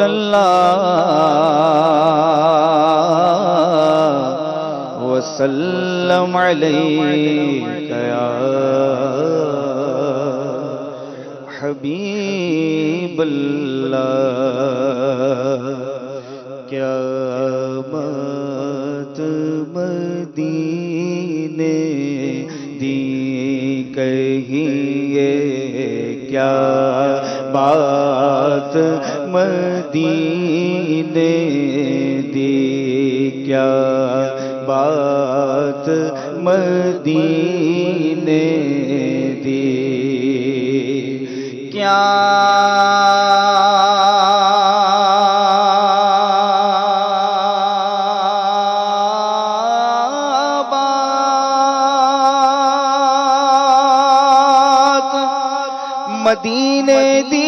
اللہ وسلم علیک یا حبیب اللہ قیامت مدینے دی کہیے کیا بات مدینے دی کیا بات مدینے دی کیا بات مدینے دی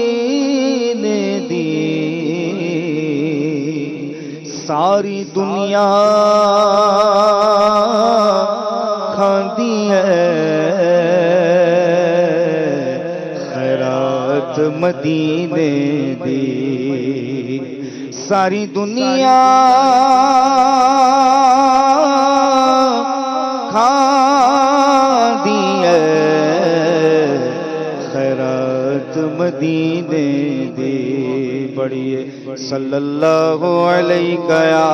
مدینے دی ساری دنیا کھاندی ہے خیرات مدینے دی ساری دنیا کھاندی ہے مدینے دی بڑھیے صلی اللہ علیہ یا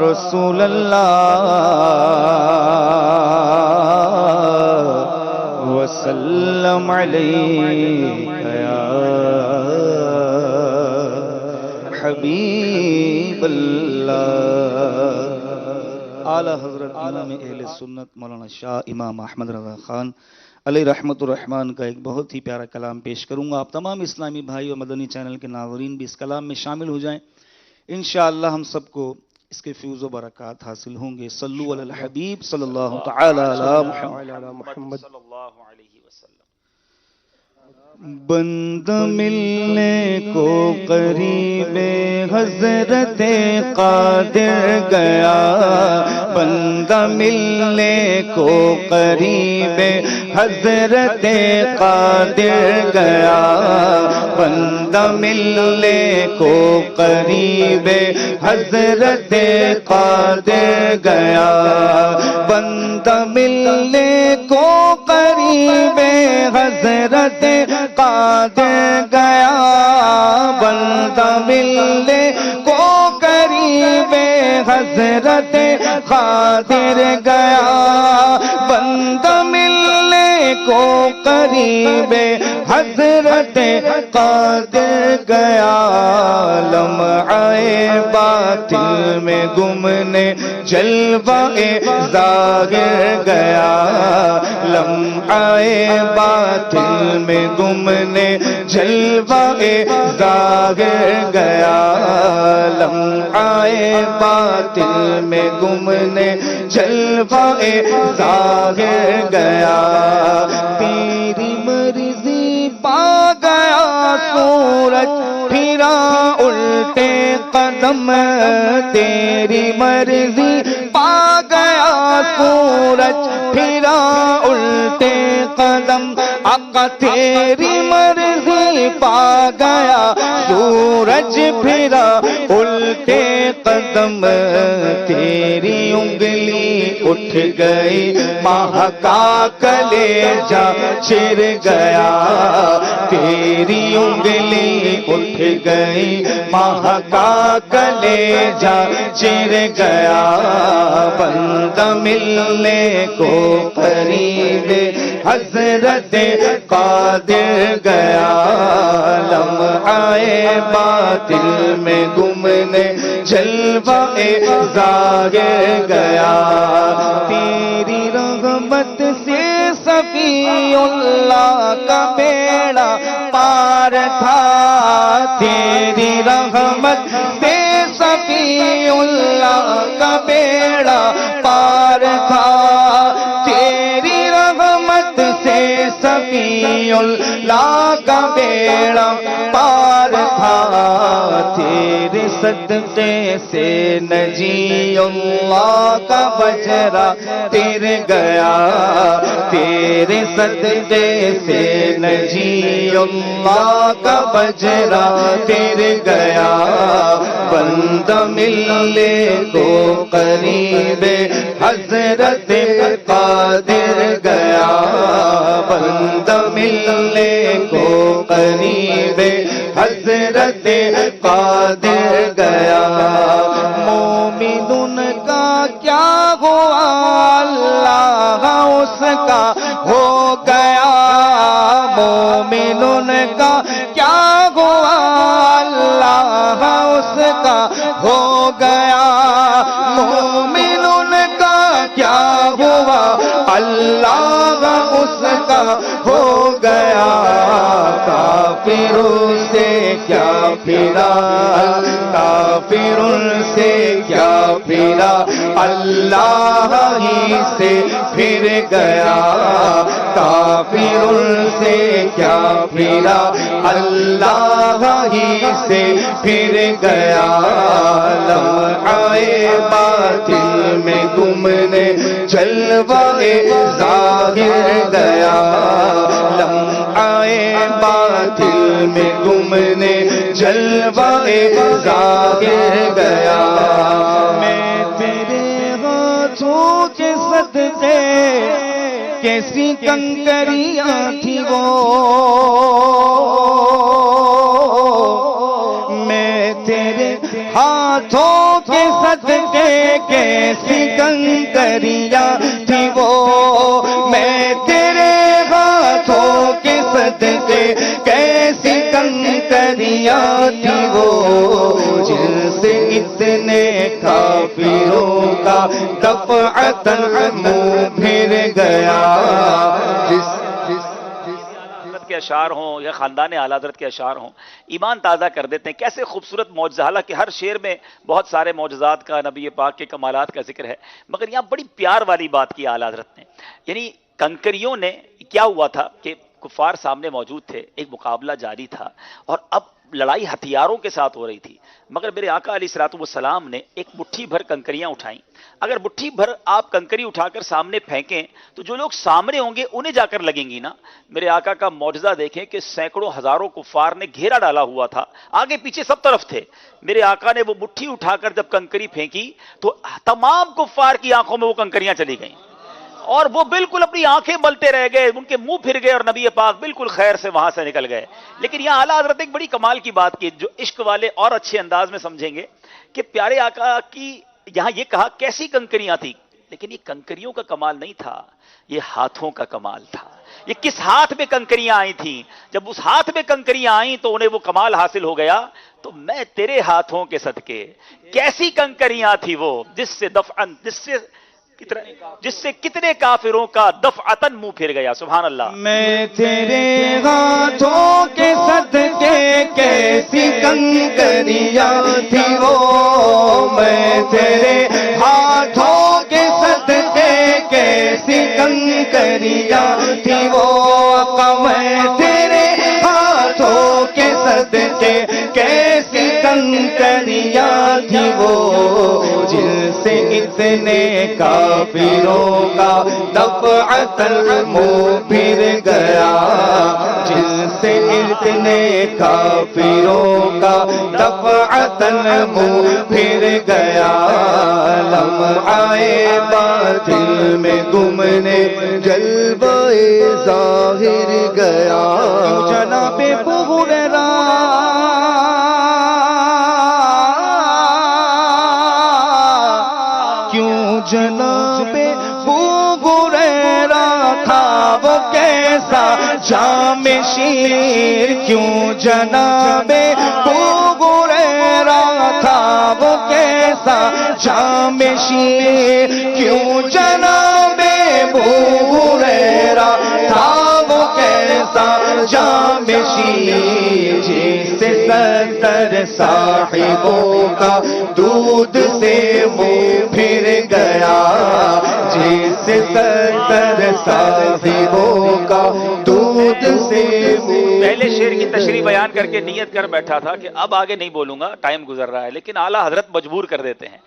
رسول اللہ وسلم علیہ یا حبیب اللہ۔ اعلی حضرت امام اہل سنت مولانا شاہ امام احمد رضا خان علیہ رحمت الرحمن کا ایک بہت ہی پیارا کلام پیش کروں گا۔ آپ تمام اسلامی بھائی و مدنی چینل کے ناظرین بھی اس کلام میں شامل ہو جائیں، انشاءاللہ ہم سب کو اس کے فیوز و برکات حاصل ہوں گے۔ صلو علی الحبیب صلی اللہ تعالی علی محمد صلی اللہ علیہ وسلم۔ بند ملنے کو قریب حضرت قادر گیا، بندہ ملنے کو قریب حضرت قادر گیا، بندہ ملنے کو قریب حضرت قادر گیا، بندہ ملنے کو قریب حضرت قادر گیا، بندہ ملنے کو قریب حضرت قادر گیا، بندہ ملنے کو قریب حضرت قادر گیا، لمحہ باطل میں گمنے جلوہ ظاہر گیا، لمحہ باطل میں گمنے جلوہ ظاہر گیا، لمحہ باطل میں گمنے جلوہ ظاہر گیا، تیری مرضی پا گیا سورج پھرا الٹے قدم، تیری مرضی پا گیا سورج پھرا الٹے قدم، آقا تیری مرضی پا گیا سورج پھرا الٹے قدم، تیری انگلی اٹھ گئی ماہ کا کلیجہ چر گیا، تیری انگلی اٹھ گئی ماہ کا کلیجہ چر گیا، بندہ ملنے کو قریب حضرت قادر گیا، لمحہ باطل میں گمنے جلوہ ظاہر گیا، تیری رحمت سے صفی اللہ کا بیڑا پار تھا، تیری رحمت سے صفی اللہ کا بیڑا پار تھا، تیری رحمت اللہ کا بیڑا پار تھا، تیرے صدقے سے نجی اللہ کا بجرا تیر گیا، تیرے صدقے سے نجی اللہ کا بجرا تیر گیا، بندہ ملنے کو قریب حضرت قادر گیا، بندہ ملنے کو قریب حضرت قادر گیا، مومنون کا کیا ہوا اللہ اس کا ہو گیا، مومنون کا کیا ہوا اللہ اس کا ہو گیا، مومنون کا کیا ہوا اللہ اس کا ہو گیا، کافروں سے کیا پھرا، کافروں سے کیا پھرا، اللہ ہی سے پھر گیا، کافروں سے کیا پھرا، اللہ ہی سے پھر گیا، لمحہ باطل میں گمنے جلوہ ظاہر گیا، لمحہ باطل میں گمنے جلوہ ظاہر گیا، میں تیرے ہاتھوں کے صدقے کیسی کنکریاں تھی وہ، میں تیرے ہاتھوں کے صدقے کیسی کنکریاں تھی وہ، میں تیرے ہاتھوں کے صدقے کیسی کنکریاں تھی وہ، جن سے اتنے کافروں کا دفعتاً منہ پھر گیا، کے اشعار ہوں یا خاندان اعلیٰ حضرت کے اشعار ہوں، ایمان تازہ کر دیتے ہیں۔ کیسے خوبصورت معجزہ، حالانکہ ہر شعر میں بہت سارے معجزات کا، نبی پاک کے کمالات کا ذکر ہے، مگر یہاں بڑی پیار والی بات کی اعلیٰ حضرت نے، یعنی کنکریوں نے کیا ہوا تھا کہ کفار سامنے موجود تھے، ایک مقابلہ جاری تھا، اور اب لڑائی ہتھیاروں کے ساتھ ہو رہی تھی، مگر میرے آقا علیہ الصلوۃ والسلام نے ایک مٹھی بھر کنکریاں اٹھائیں۔ اگر مٹھی بھر آپ کنکری اٹھا کر سامنے پھینکیں تو جو لوگ سامنے ہوں گے انہیں جا کر لگیں گی نا۔ میرے آقا کا معجزہ دیکھیں کہ سینکڑوں ہزاروں کفار نے گھیرا ڈالا ہوا تھا، آگے پیچھے سب طرف تھے، میرے آقا نے وہ مٹھی اٹھا کر جب کنکری پھینکی تو تمام کفار کی آنکھوں میں وہ کنکریاں چلی گئیں، اور وہ بالکل اپنی آنکھیں ملتے رہ گئے، ان کے منہ پھر گئے، اور نبی پاک بالکل خیر سے وہاں سے نکل گئے۔ لیکن یہاں اعلیٰ حضرت ایک بڑی کمال کی بات کی جو عشق والے اور اچھے انداز میں سمجھیں گے کہ پیارے آقا کی یہاں یہ کہا کیسی کنکریاں تھی، لیکن یہ کنکریوں کا کمال نہیں تھا، یہ ہاتھوں کا کمال تھا۔ یہ کس ہاتھ میں کنکریاں آئی تھیں، جب اس ہاتھ میں کنکریاں آئیں تو انہیں وہ کمال حاصل ہو گیا، تو میں تیرے ہاتھوں کے صدقے کیسی کنکریاں تھی وہ، جس سے کتنے کافروں کا دفعتاً منہ پھر گیا۔ سبحان اللہ۔ میں تیرے ہاتھوں کے صدقے کیسی کنکریاں تھی وہ، میں تیرے ہاتھوں کے صدقے کیسی کنکریاں تھی وہ، میں تیرے ہاتھوں کے صدقے کیسی کنکریاں تھی وہ، جن سے اتنے کافروں کا دفعتاً منہ پھر گیا، جن سے اتنے کافروں کا دفعتاً منہ پھر گیا، لمحہ باطل میں گمنے جلوہ ظاہر گیا، جناب ابو ہریرہ جناب ابو ہریرہ تھا وہ کیسا جام شیر، کیوں جناب ابو ہریرہ تھا وہ کیسا جام شیر، کیوں جناب ابو ہریرہ تھا وہ کیسا جام شیر، جسے 70 صاحبوں کا دودھ سے منہ پھر گیا، جس 70 صاحبوں کا دودھ سے کر کے نیت کر بیٹھا تھا کہ اب آگے نہیں بولوں گا، ٹائم گزر رہا ہے، لیکن اعلیٰ حضرت مجبور کر دیتے ہیں.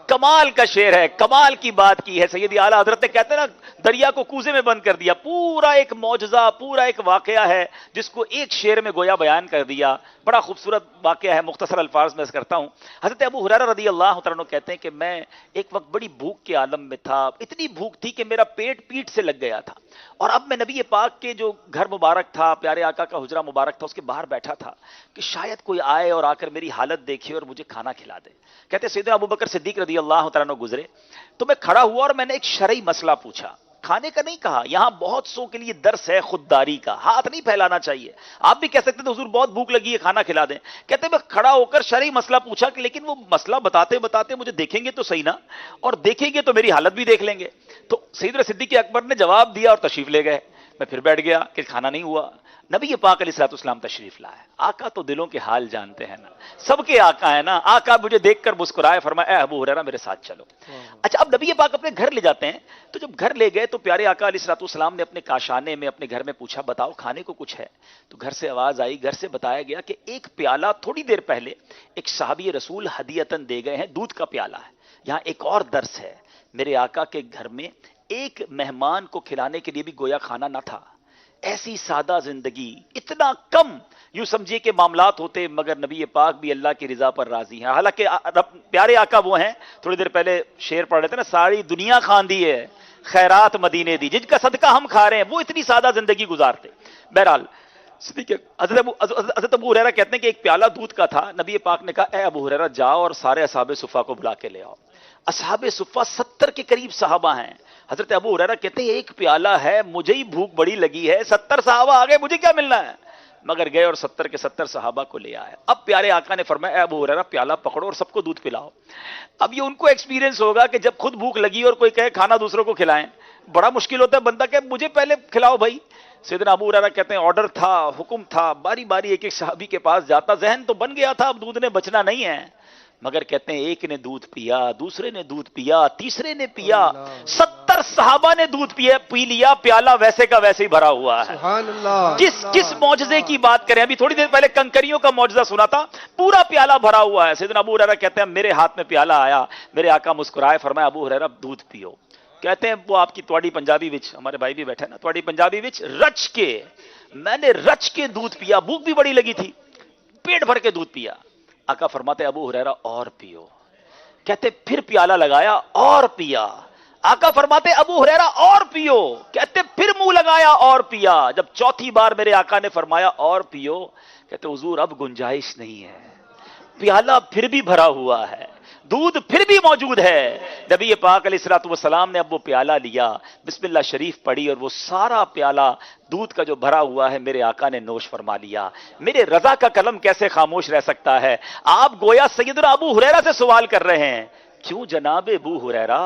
کمال کا شعر ہے، کمال کی بات کی ہے سیدی اعلیٰ حضرت نے. کہتے ہیں نا دریا کو کوزے میں بند کر دیا. پورا ایک معجزہ، پورا ایک واقعہ ہے جس کو ایک شعر میں گویا بیان کر دیا. بڑا خوبصورت واقعہ ہے، مختصر الفاظ میں کرتا ہوں. حضرت ابو ہریرہ رضی اللہ تعالیٰ عنہ کہتے ہیں کہ میں ایک وقت بڑی بھوک کے عالم میں تھا. اتنی بھوک تھی کہ میرا پیٹ پیٹ سے لگ گیا تھا، اور اب میں نبی پاک کے جو گھر مبارک تھا، پیارے آقا کا حجرہ مبارک تھا، اس کے باہر بیٹھا تھا کہ شاید کوئی آئے اور آ کر میری حالت دیکھے اور مجھے کھانا کھلا دے. کہتے سیدنا ابو بکر صدیق رضی اللہ تعالیٰ عنہ گزرے تو میں کھڑا ہوا اور میں نے ایک شرعی مسئلہ پوچھا. کھانے کا نہیں کہا، یہاں بہت سو کے لیے درس ہے خودداری کا، ہاتھ نہیں پھیلانا چاہیے. آپ بھی کہہ سکتے تھے حضور بہت بھوک لگی ہے کھانا کھلا دیں. کہتے میں کھڑا ہو کر شرعی مسئلہ پوچھا کہ لیکن وہ مسئلہ بتاتے بتاتے مجھے دیکھیں گے تو صحیح نا، اور دیکھیں گے تو میری حالت بھی دیکھ لیں گے. تو سیدنا صدیق اکبر نے جواب دیا اور تشریف لے گئے. میں پھر بیٹھ گیا کہ کھانا نہیں ہوا. نبی پاک علیہ الصلوۃ والسلام تشریف لائے. آقا تو دلوں کے حال جانتے ہیں نا، سب کے آقا ہیں نا. آقا مجھے دیکھ کر مسکرائے، فرمایا اے ابو ہریرہ میرے ساتھ چلو. اچھا اب نبی پاک اپنے گھر لے جاتے ہیں، تو جب گھر لے گئے تو پیارے آقا علیہ الصلوۃ والسلام نے اپنے کاشانے میں اپنے گھر میں پوچھا بتاؤ کھانے کو کچھ ہے؟ تو گھر سے آواز آئی، گھر سے بتایا گیا کہ ایک پیالہ تھوڑی دیر پہلے ایک صحابی رسول ہدیتاً دے گئے ہیں، دودھ کا پیالہ ہے. یہاں ایک اور درس ہے، میرے آقا کے گھر میں ایک مہمان کو کھلانے کے لیے بھی گویا کھانا نہ تھا. ایسی سادہ زندگی، اتنا کم یوں سمجھیے کہ معاملات ہوتے، مگر نبی پاک بھی اللہ کی رضا پر راضی ہیں. حالانکہ پیارے آقا وہ ہیں، تھوڑی دیر پہلے شعر پڑھ رہے تھے نا، ساری دنیا کھاندی ہے خیرات مدینے دی، جن کا صدقہ ہم کھا رہے ہیں وہ اتنی سادہ زندگی گزارتے. بہرحال حضرت ابو ہریرہ کہتے ہیں کہ ایک پیالہ دودھ کا تھا. نبی پاک نے کہا اے ابو ہریرہ جاؤ اور سارے اصحاب صفہ کو بلا کے لے آؤ. اصحاب صفہ 70 کے قریب صحابہ ہیں. حضرت ابو ہریرہ کہتے ہیں ایک پیالہ ہے، مجھے ہی بھوک بڑی لگی ہے، 70 صحابہ آ گئے، مجھے کیا ملنا ہے؟ مگر گئے اور 70 کے 70 صحابہ کو لے آئے. اب پیارے آقا نے فرمایا اے ابو ہریرہ پیالہ پکڑو اور سب کو دودھ پلاؤ. اب یہ ان کو ایکسپیرینس ہوگا کہ جب خود بھوک لگی اور کوئی کہے کھانا دوسروں کو کھلائیں، بڑا مشکل ہوتا ہے. بندہ کہ مجھے پہلے کھلاؤ بھائی. سیدنا ابو ہریرہ کہتے ہیں آرڈر تھا، حکم تھا، باری باری ایک ایک صحابی کے پاس جاتا. ذہن تو بن گیا تھا اب دودھ نے بچنا نہیں ہے، مگر کہتے ہیں ایک نے دودھ پیا، دوسرے نے دودھ پیا، تیسرے نے پیا، 70 صحابہ نے دودھ پی لیا. پیالہ ویسے کا ویسے ہی بھرا ہوا ہے. سبحان اللہ. کس معجزے کی بات کریں؟ ابھی تھوڑی دیر پہلے کنکریوں کا معجزہ سنا تھا، پورا پیالہ بھرا ہوا ہے. سیدنا ابو ہریرہ کہتے ہیں میرے ہاتھ میں پیالہ آیا، میرے آقا مسکرائے، فرمایا ابو ہریرہ دودھ پیو. کہتے ہیں وہ آپ کی تواڑی پنجابی وچ، ہمارے بھائی بھی بیٹھے نا، تواڑی پنجابی وچ رچ کے میں نے رچ کے دودھ پیا. بھوک بھی بڑی لگی تھی، پیٹ بھر کے دودھ پیا. آقا فرماتے ابو ہریرہ اور پیو. کہتے پھر پیالہ لگایا اور پیا. آقا فرماتے ابو ہریرہ اور پیو. کہتے پھر منہ لگایا اور پیا. جب چوتھی بار میرے آقا نے فرمایا اور پیو، کہتے حضور اب گنجائش نہیں ہے، پیالہ پھر بھی بھرا ہوا ہے، دودھ پھر بھی موجود ہے. نبی پاک علیہ الصلوۃ والسلام نے اب وہ پیالہ لیا، بسم اللہ شریف پڑھی، اور وہ سارا پیالہ دودھ کا جو بھرا ہوا ہے میرے آقا نے نوش فرما لیا. میرے رضا کا قلم کیسے خاموش رہ سکتا ہے؟ آپ گویا سیدنا ابو ہریرہ سے سوال کر رہے ہیں، کیوں جناب ابو ہریرہ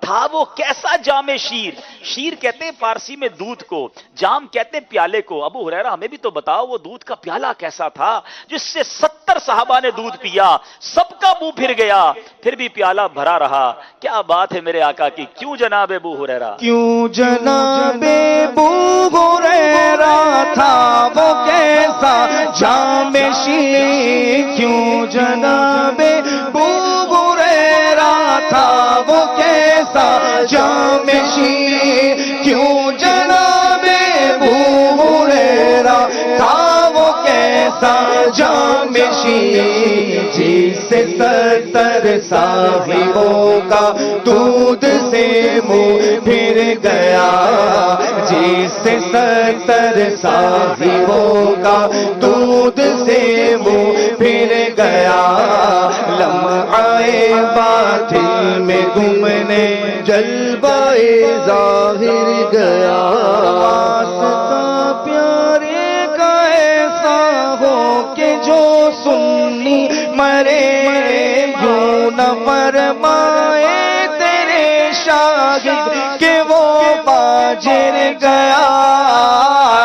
تھا وہ کیسا جام شیر؟ شیر کہتے ہیں فارسی میں دودھ کو، جام کہتے ہیں پیالے کو. ابو ہریرہ ہمیں بھی تو بتاؤ وہ دودھ کا پیالہ کیسا تھا جس سے 70 صحابہ نے دودھ پیا، سب کا منہ پھر گیا، پھر بھی پیالہ بھرا رہا. کیا بات ہے میرے آقا کی. کیوں جناب ابو ہریرہ؟ کیوں جناب ابو ہریرہ تھا وہ کیسا جام شیر؟ کیوں جناب ابو ہریرہ تھا وہ کیسا جام شیر؟ کیوں جناب ابو ہریرہ تھا وہ کیسا جام شیر؟ جس سے 70 صاحبوں کا دودھ سے منہ پھر گیا، جس سے 70 صاحبوں کا دودھ سے منہ پھر گیا. لمحہ باطل میں گمنے جلوہ ظاہر گیا. واسطہ پیارے کا ایسا ہو کہ جو سنی مرے، یوں نہ فرمائے تیرے شاگرد کہ وہ باجر گیا.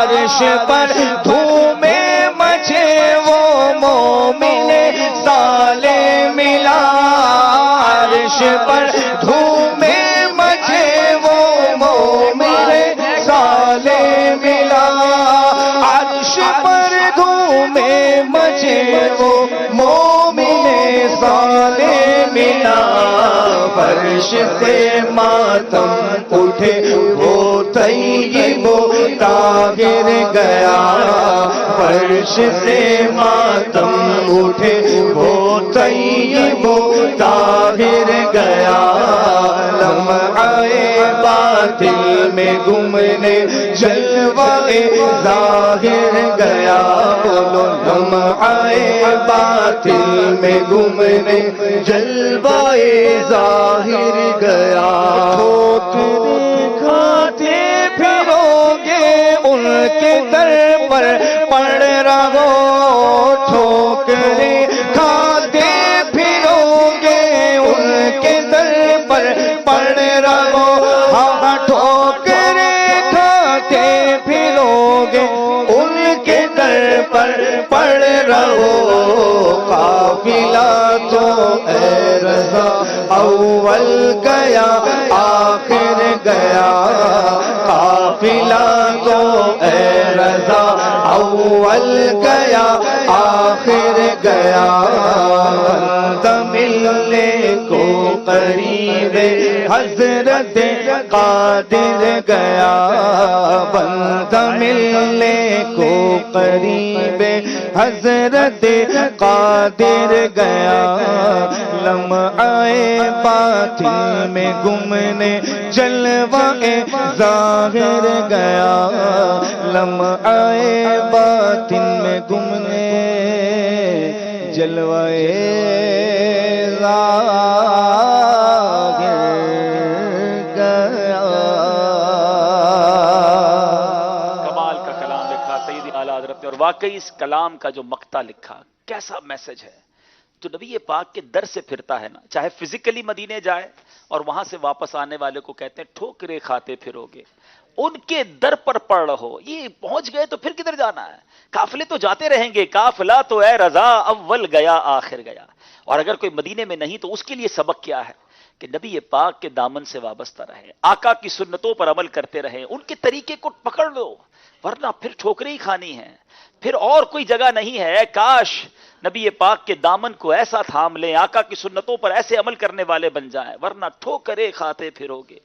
عرش پر دھومے مچے وہ مومن صالح ملا. عرش پر دھومے مچے وہ مومن صالح ملا. عرش پر دھومے فرش سے ماتم اٹھے وہ طیب و طاہر گیا، فرش سے ماتم اٹھے وہ طیب و طاہر گیا، لمحہ باطل میں گمنے جلوہ ظاہر گیا، بولو لمحہ باطل میں گمنے جلوہ ظاہر گیا، ٹھوکریں کھاتے پھرو گے ان کے در پر پڑ رہو، ٹھوکریں کھاتے پھرو گے ان کے در پر پڑ رہو، ہاں ٹھوکریں کھاتے پھرو گے ان کے در پر پڑ رہو، قافلہ تو اے رضا اول گیا آخر گیا، قافلہ تو اے رضا اول گیا آخر گیا، بندہ ملنے کو قریب حضرت قادر گیا، بندہ ملنے کو قریب حضرت قادر گیا، لمحہ باطل میں گمنے جلوہ ظاہر گیا، لمحہ باطل میں گمنے جلوہ ظاہر گیا۔ کمال کا کلام لکھا سیدی اعلیٰ حضرت نے، اور واقعی اس کلام کا جو مقطع لکھا کیسا میسج ہے، جو نبی پاک کے در سے پھرتا ہے نا، چاہے فزیکلی مدینے جائے اور وہاں سے واپس آنے والے کو کہتے ہیں ٹھوکرے کھاتے پھرو گے، ان کے در پر پڑ رہو، یہ پہنچ گئے تو پھر کدھر جانا ہے، قافلے تو جاتے رہیں گے، قافلہ تو اے رضا اول گیا آخر گیا، اور اگر کوئی مدینے میں نہیں تو اس کے لیے سبق کیا ہے کہ نبی پاک کے دامن سے وابستہ رہے، آقا کی سنتوں پر عمل کرتے رہیں، ان کے طریقے کو پکڑ لو، ورنہ پھر ٹھوکریں ہی کھانی ہیں، پھر اور کوئی جگہ نہیں ہے۔ کاش نبی پاک کے دامن کو ایسا تھام لیں، آقا کی سنتوں پر ایسے عمل کرنے والے بن جائیں، ورنہ ٹھوکریں کھاتے پھرو گے،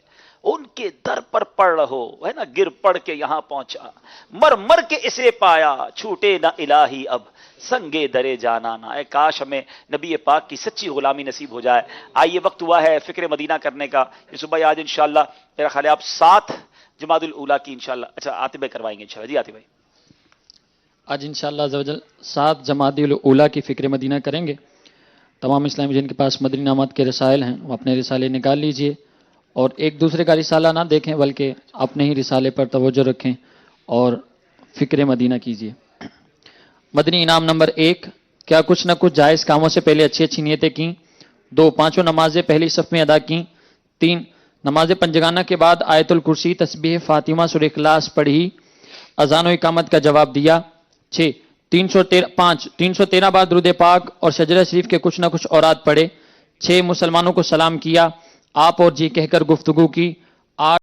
ان کے در پر پڑ رہو، ہے نا، گر پڑ کے یہاں پہنچا، مر مر کے اسے پایا، چھوٹے نہ الہی اب سنگے درے جانانا۔ اے کاش ہمیں نبی پاک کی سچی غلامی نصیب ہو جائے۔ آئیے وقت ہوا ہے فکر مدینہ کرنے کا۔ یوسف بھائی آج انشاءاللہ میرا خیال ہے آپ 7 جمادی الاولیٰ کی انشاءاللہ، اچھا عاطف بھائی کروائیں گے انشاءاللہ۔ جی عاطف بھائی، آج انشاءاللہ عزوجل 7 جمادی الاولیٰ کی فکر مدینہ کریں گے۔ تمام اسلامی جن کے پاس مدنی نامات کے رسائل ہیں وہ اپنے رسالے نکال لیجئے، اور ایک دوسرے کا رسالہ نہ دیکھیں بلکہ اپنے ہی رسالے پر توجہ رکھیں اور فکر مدینہ کیجئے۔ مدنی انعام نمبر 1، کیا کچھ نہ کچھ جائز کاموں سے پہلے اچھی اچھی نیتیں کیں۔ 2، 5 نمازیں پہلی صف میں ادا کیں۔ 3، نماز پنجگانہ کے بعد آیت الکرسی، تسبیح فاطمہ، سورہ اخلاص پڑھی، اذان و اقامت کا جواب دیا۔ 5، 313 بار درود پاک اور شجرہ شریف کے کچھ نہ کچھ اوراد پڑھے۔ 6، مسلمانوں کو سلام کیا، آپ اور جی کہہ کر گفتگو کی۔